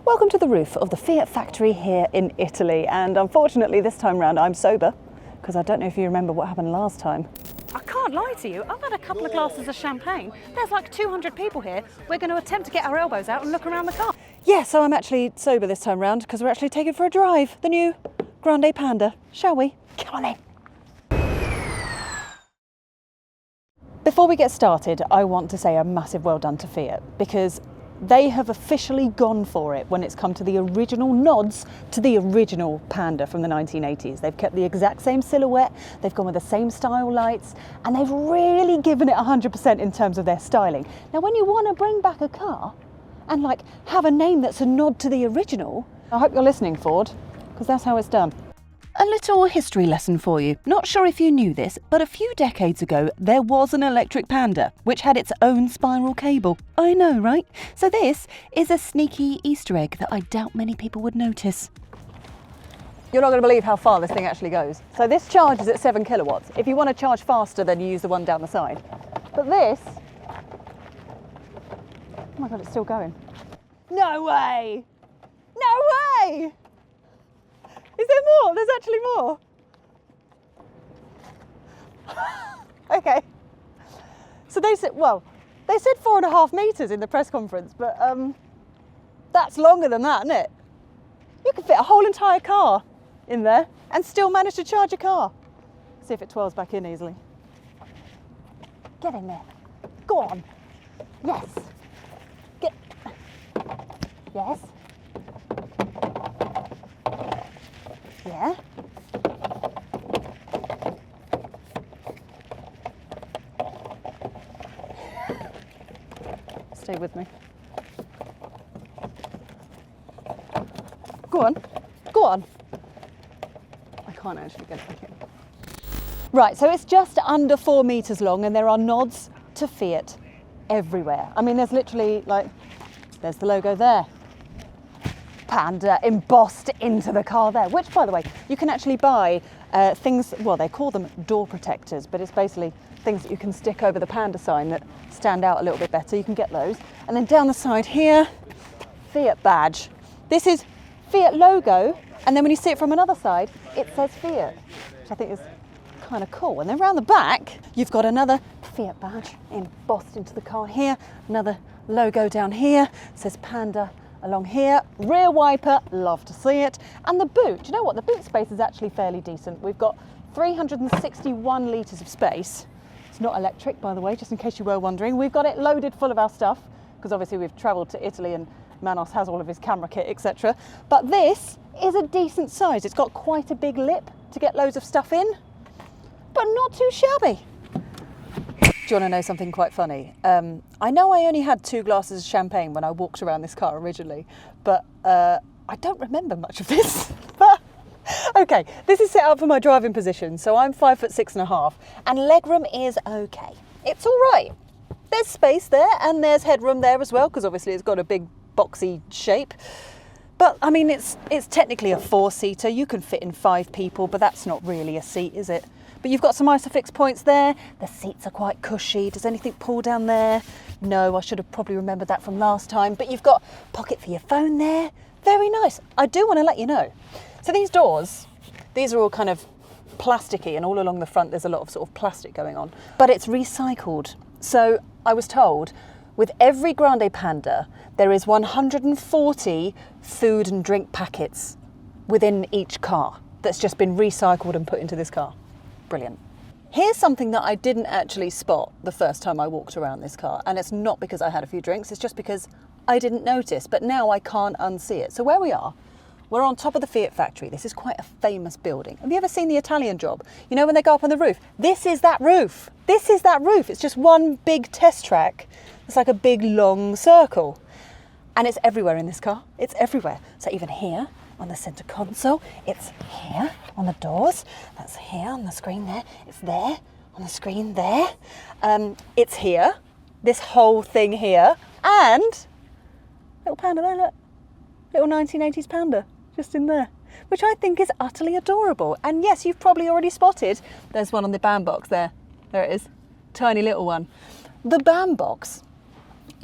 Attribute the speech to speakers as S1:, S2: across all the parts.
S1: Welcome to the roof of the Fiat factory here in Italy, and unfortunately this time round I'm sober because I don't know if you remember what happened last time.
S2: I can't lie to you, I've had a couple of glasses of champagne. There's like 200 people here. We're going to attempt to get our elbows out and look around the car.
S1: Yeah, so I'm actually sober this time round because we're actually taking for a drive, the new Grande Panda. Shall we? Come on in. Before we get started, I want to say a massive well done to Fiat because they have officially gone for it when it's come to the original nods to the original Panda from the 1980s. They've kept the exact same silhouette, they've gone with the same style lights, and they've really given it 100% in terms of their styling. Now, when you want to bring back a car and like have a name that's a nod to the original, I hope you're listening, Ford, because that's how it's done. A little history lesson for you. Not sure if you knew this, but a few decades ago there was an electric Panda which had its own spiral cable. I know, right? So this is a sneaky Easter egg that I doubt many people would notice. You're not going to believe how far this thing actually goes. So this charges at 7 kilowatts. If you want to charge faster, then you use the one down the side. But this... Oh my God, it's still going. No way! No way! Is there more? There's actually more. Okay. So they said 4.5 meters in the press conference, but that's longer than that, isn't it? You could fit a whole entire car in there and still manage to charge a car. See if it twirls back in easily. Get in there. Go on. Yes. Get. Yes. Yeah. Stay with me. Go on. Go on. I can't actually get it back in. Right, so it's just under 4 meters long and there are nods to Fiat everywhere. I mean, there's literally like, there's the logo there. Panda embossed into the car there, which, by the way, you can actually buy things, well, they call them door protectors, but it's basically things that you can stick over the Panda sign that stand out a little bit better. You can get those. And then down the side here, Fiat badge. This is Fiat logo, and then when you see it from another side, it says Fiat, which I think is kind of cool. And then around the back, you've got another Fiat badge embossed into the car here, another logo down here, it says Panda along here, rear wiper, love to see it, and the boot. Do you know what? The boot space is actually fairly decent. We've got 361 litres of space. It's not electric, by the way, just in case you were wondering. We've got it loaded full of our stuff, because obviously we've travelled to Italy and Manos has all of his camera kit, etc. But this is a decent size. It's got quite a big lip to get loads of stuff in, but not too shabby. Do you want to know something quite funny? I know I only had 2 glasses of champagne when I walked around this car originally, but I don't remember much of this. Okay, this is set up for my driving position, so I'm 5'6.5", and legroom is okay. It's all right. There's space there, and there's headroom there as well, because obviously it's got a big boxy shape. But I mean, it's technically a 4-seater. You can fit in 5 people, but that's not really a seat, is it? But you've got some isofix points there. The seats are quite cushy. Does anything pull down there? No, I should have probably remembered that from last time. But you've got a pocket for your phone there. Very nice. I do want to let you know. So these doors, these are all kind of plasticky, and all along the front there's a lot of sort of plastic going on. But it's recycled. So I was told with every Grande Panda there is 140 food and drink packets within each car that's just been recycled and put into this car. Brilliant. Here's something that I didn't actually spot the first time I walked around this car, and it's not because I had a few drinks, it's just because I didn't notice, but now I can't unsee it. So where we are, we're on top of the Fiat factory. This is quite a famous building. Have you ever seen the Italian Job? You know when they go up on the roof? This is that roof. This is that roof. It's just one big test track. It's like a big long circle. And it's everywhere in this car. It's everywhere. So even here, on the centre console, it's here on the doors, that's here on the screen there, it's there on the screen there, it's here, this whole thing here, and little Panda there, look, little 1980s Panda just in there, which I think is utterly adorable. And yes, you've probably already spotted, there's one on the band box there it is, tiny little one. The band box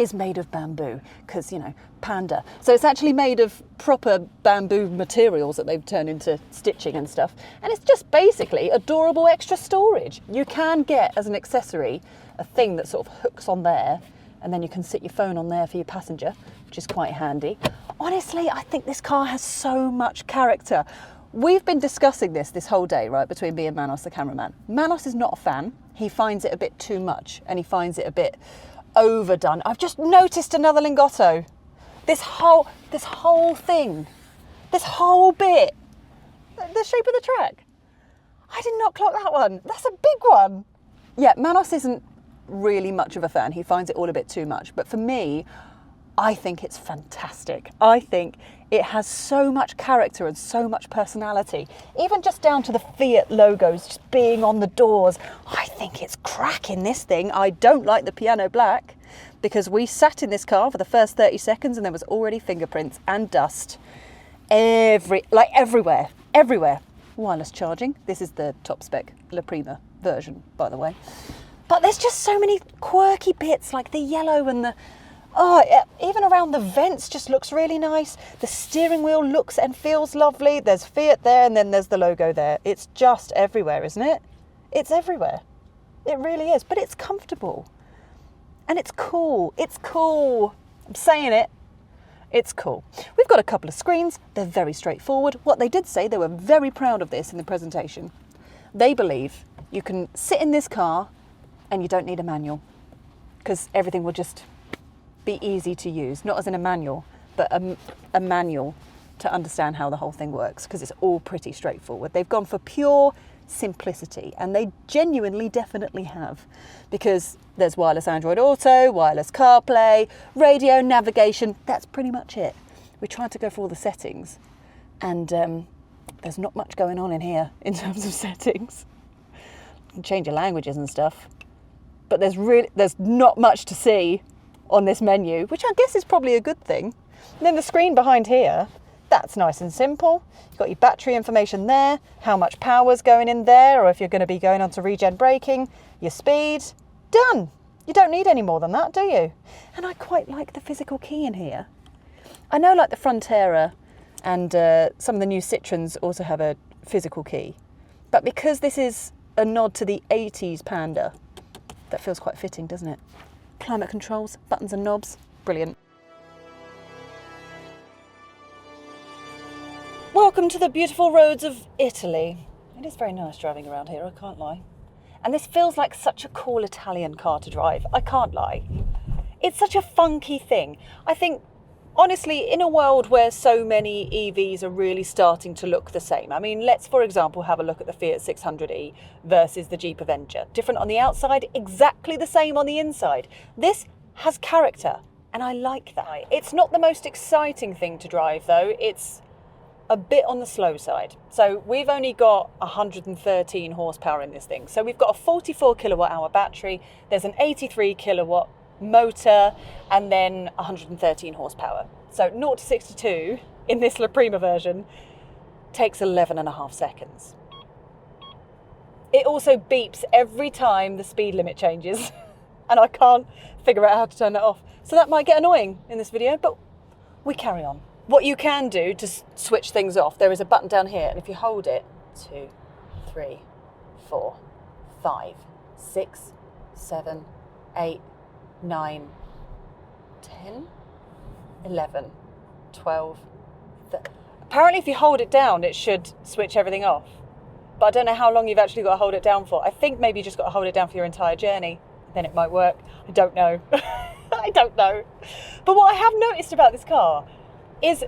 S1: is made of bamboo because, you know, Panda. So it's actually made of proper bamboo materials that they've turned into stitching and stuff. And it's just basically adorable extra storage. You can get as an accessory a thing that sort of hooks on there, and then you can sit your phone on there for your passenger, which is quite handy. Honestly, I think this car has so much character. We've been discussing this whole day, right, between me and Manos, the cameraman. Manos is not a fan. He finds it a bit too much, and he finds it a bit overdone. I've just noticed another Lingotto. This whole thing, this whole bit, the shape of the track. I did not clock that one. That's a big one. Yeah, Manos isn't really much of a fan. He finds it all a bit too much. But for me, I think it's fantastic. I think it has so much character and so much personality. Even just down to the Fiat logos just being on the doors. I think it's cracking, this thing. I don't like the piano black because we sat in this car for the first 30 seconds and there was already fingerprints and dust everywhere. Wireless charging. This is the top spec La Prima version, by the way. But there's just so many quirky bits, like the yellow and the... Oh, even around the vents just looks really nice. The steering wheel looks and feels lovely. There's Fiat there and then there's the logo there. It's just everywhere, isn't it? It's everywhere. It really is. But it's comfortable. And it's cool. It's cool. I'm saying it. It's cool. We've got a couple of screens. They're very straightforward. What they did say, they were very proud of this in the presentation. They believe you can sit in this car and you don't need a manual because everything will just be easy to use, not as in a manual, but a manual to understand how the whole thing works because it's all pretty straightforward. They've gone for pure simplicity and they genuinely definitely have, because there's wireless Android Auto, wireless CarPlay, radio, navigation. That's pretty much it. We tried to go for all the settings and there's not much going on in here in terms of settings. You can change your languages and stuff, but there's not much to see on this menu, which I guess is probably a good thing. And then the screen behind here, that's nice and simple. You've got your battery information there, how much power's going in there, or if you're going to be going on to regen braking, your speed, done. You don't need any more than that, do you? And I quite like the physical key in here. I know like the Frontera and some of the new Citroëns also have a physical key, but because this is a nod to the 80s Panda, that feels quite fitting, doesn't it? Climate controls, buttons and knobs, brilliant. Welcome to the beautiful roads of Italy. It is very nice driving around here, I can't lie. And this feels like such a cool Italian car to drive, I can't lie. It's such a funky thing. I think, honestly, in a world where so many EVs are really starting to look the same. I mean, let's, for example, have a look at the Fiat 600e versus the Jeep Avenger. Different on the outside, exactly the same on the inside. This has character, and I like that. It's not the most exciting thing to drive, though. It's a bit on the slow side. So we've only got 113 horsepower in this thing. So we've got a 44 kilowatt hour battery. There's an 83 kilowatt motor and then 113 horsepower. So 0 to 62 in this La Prima version takes 11.5 seconds. It also beeps every time the speed limit changes and I can't figure out how to turn it off. So that might get annoying in this video, but we carry on. What you can do to switch things off, there is a button down here, and if you hold it, 2, 3, 4, 5, 6, 7, 8, 9, 10, 11, 12. Apparently if you hold it down, it should switch everything off. But I don't know how long you've actually got to hold it down for. I think maybe you just got to hold it down for your entire journey. Then it might work. I don't know. I don't know. But what I have noticed about this car is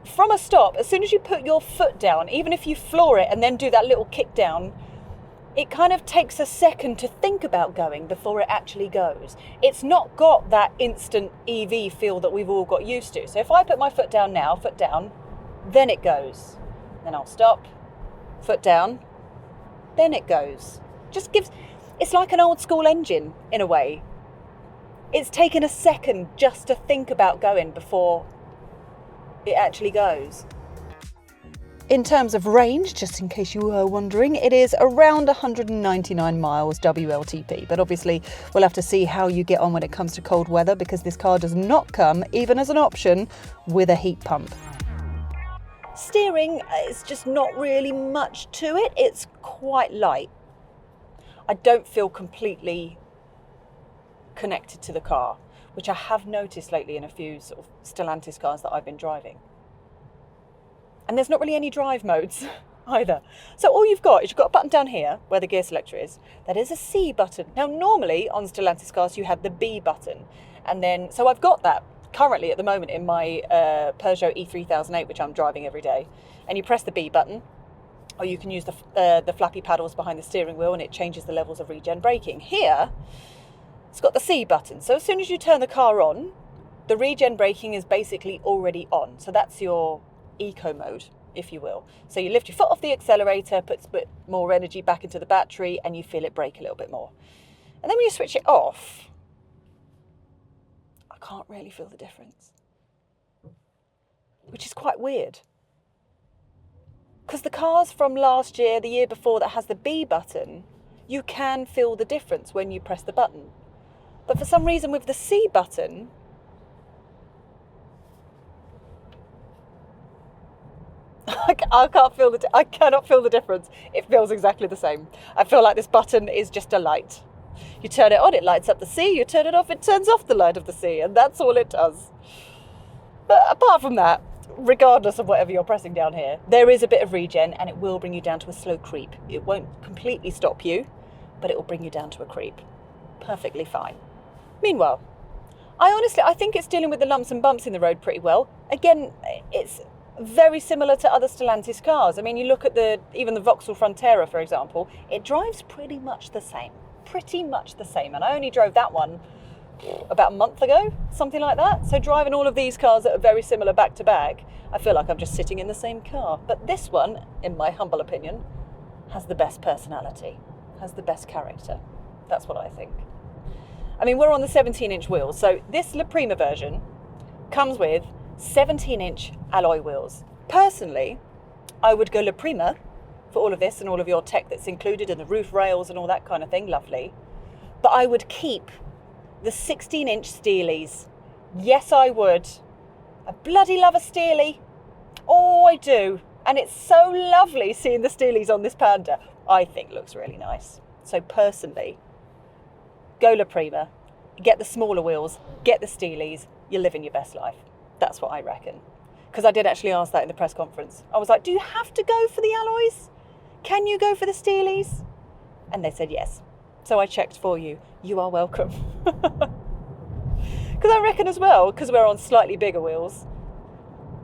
S1: from a stop, as soon as you put your foot down, even if you floor it and then do that little kick down, it kind of takes a second to think about going before it actually goes. It's not got that instant EV feel that we've all got used to. So if I put my foot down now, foot down, then it goes. Then I'll stop, foot down, then it goes. Just gives, it's like an old school engine in a way. It's taken a second just to think about going before it actually goes. In terms of range, just in case you were wondering, it is around 199 miles WLTP, but obviously we'll have to see how you get on when it comes to cold weather, because this car does not come, even as an option, with a heat pump. Steering is just not really much to it. It's quite light. I don't feel completely connected to the car, which I have noticed lately in a few sort of Stellantis cars that I've been driving. And there's not really any drive modes either. So all you've got is you've got a button down here where the gear selector is. That is a C button. Now normally on Stellantis cars you had the B button. And then, so I've got that currently at the moment in my Peugeot E3008, which I'm driving every day. And you press the B button, or you can use the flappy paddles behind the steering wheel, and it changes the levels of regen braking. Here, it's got the C button. So as soon as you turn the car on, the regen braking is basically already on. So that's your eco mode, if you will. So you lift your foot off the accelerator, puts a bit more energy back into the battery, and you feel it brake a little bit more. And then when you switch it off, I can't really feel the difference, which is quite weird. Because the cars from last year, the year before, that has the B button, you can feel the difference when you press the button. But for some reason with the C button, I cannot feel the difference. It feels exactly the same. I feel like this button is just a light. You turn it on, it lights up the C. You turn it off, it turns off the light of the C. And that's all it does. But apart from that, regardless of whatever you're pressing down here, there is a bit of regen, and it will bring you down to a slow creep. It won't completely stop you, but it will bring you down to a creep. Perfectly fine. Meanwhile, I think it's dealing with the lumps and bumps in the road pretty well. Again, it's very similar to other Stellantis cars. I mean, you look at even the Vauxhall Frontera, for example, it drives pretty much the same. And I only drove that one about a month ago, something like that. So driving all of these cars that are very similar back to back, I feel like I'm just sitting in the same car. But this one, in my humble opinion, has the best personality, has the best character. That's what I think. I mean, we're on the 17-inch wheels. So this La Prima version comes with 17-inch alloy wheels. Personally, I would go La Prima for all of this and all of your tech that's included, and the roof rails and all that kind of thing, lovely. But I would keep the 16-inch Steelies. Yes, I would. I bloody love a Steely. Oh, I do. And it's so lovely seeing the Steelies on this Panda. I think looks really nice. So personally, go La Prima, get the smaller wheels, get the Steelies, you're living your best life. That's what I reckon. Because I did actually ask that in the press conference. I was like, do you have to go for the alloys? Can you go for the Steelies? And they said yes. So I checked for you. You are welcome. Because I reckon as well, because we're on slightly bigger wheels,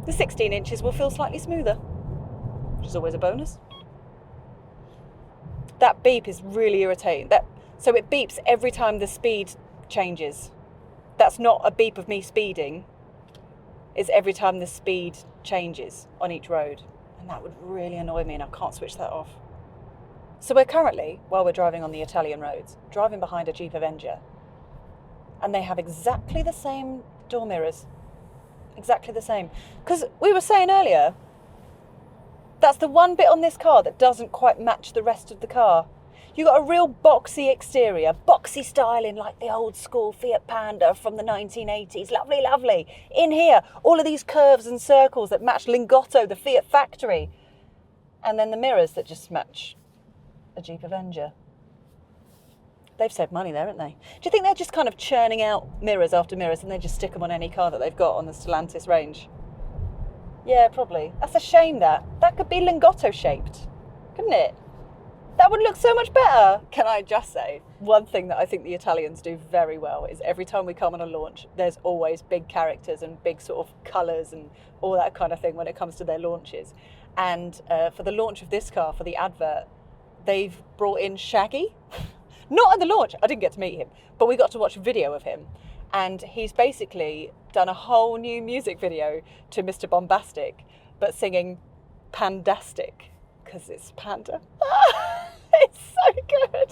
S1: the 16 inches will feel slightly smoother, which is always a bonus. That beep is really irritating. So it beeps every time the speed changes. That's not a beep of me speeding. It's every time the speed changes on each road. And that would really annoy me, and I can't switch that off. So we're currently, while we're driving on the Italian roads, driving behind a Jeep Avenger. And they have exactly the same door mirrors. Exactly the same. Because we were saying earlier, that's the one bit on this car that doesn't quite match the rest of the car. You've got a real boxy exterior, boxy styling like the old school Fiat Panda from the 1980s. Lovely, lovely. In here, all of these curves and circles that match Lingotto, the Fiat factory. And then the mirrors that just match a Jeep Avenger. They've saved money there, haven't they? Do you think they're just kind of churning out mirrors after mirrors and they just stick them on any car that they've got on the Stellantis range? Yeah, probably. That's a shame that. That could be Lingotto shaped, couldn't it? That would look so much better. Can I just say, one thing that I think the Italians do very well is every time we come on a launch, there's always big characters and big sort of colours and all that kind of thing when it comes to their launches. And for the launch of this car, for the advert, they've brought in Shaggy. Not at the launch, I didn't get to meet him, but we got to watch a video of him. And he's basically done a whole new music video to Mr. Bombastic, but singing Pandastic, because it's Panda. It's so good.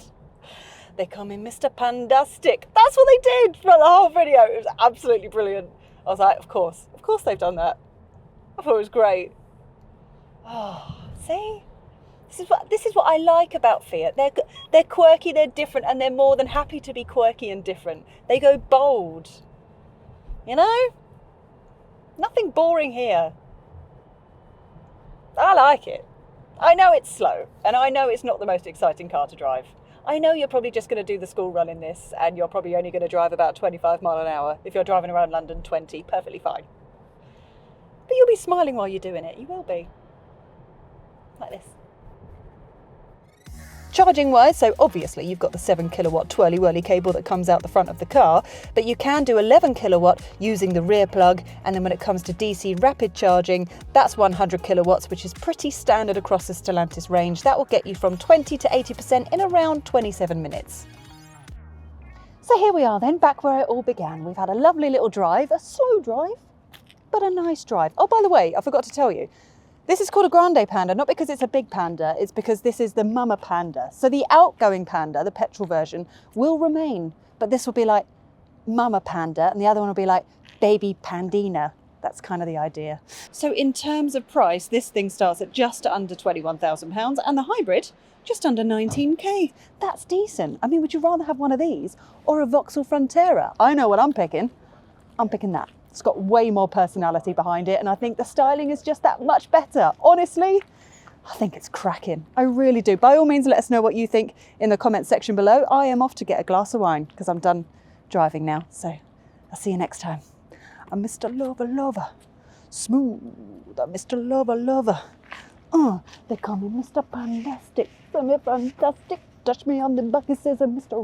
S1: They call me Mr. Pandastic. That's what they did for the whole video. It was absolutely brilliant. I was like, of course they've done that. I thought it was great. Oh, see? This is what I like about Fiat. They're quirky, they're different, and they're more than happy to be quirky and different. They go bold. You know? Nothing boring here. I like it. I know it's slow, and I know it's not the most exciting car to drive. I know you're probably just going to do the school run in this, and you're probably only going to drive about 25 mile an hour. If you're driving around London, 20, perfectly fine. But you'll be smiling while you're doing it. You will be. Like this. Charging wise, so obviously you've got the 7 kilowatt twirly whirly cable that comes out the front of the car, but you can do 11 kilowatt using the rear plug, and then when it comes to DC rapid charging, that's 100 kilowatts, which is pretty standard across the Stellantis range. That will get you from 20 to 80% in around 27 minutes. So here we are then, back where it all began. We've had a lovely little drive, a slow drive, but a nice drive. Oh, by the way, I forgot to tell you, this is called a Grande Panda, not because it's a big Panda, it's because this is the Mama Panda. So the outgoing Panda, the petrol version, will remain, but this will be like Mama Panda, and the other one will be like Baby Pandina. That's kind of the idea. So in terms of price, this thing starts at just under £21,000, and the hybrid, just under 19k. That's decent. I mean, would you rather have one of these or a Vauxhall Frontera? I know what I'm picking. I'm picking that. It's got way more personality behind it, and I think the styling is just that much better. Honestly, I think it's cracking. I really do. By all means, let us know what you think in the comments section below. I am off to get a glass of wine because I'm done driving now. So I'll see you next time. I'm Mr. Lover Lover. Smooth. I'm Mr. Lover Lover. They call me Mr. Pandastic. Semi-fantastic. Touch me on the back, it says I'm Mr.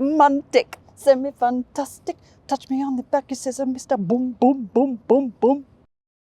S1: Romantic. Semi-fantastic. Touch me on the back, it says I'm Mr. Boom, boom, boom, boom, boom.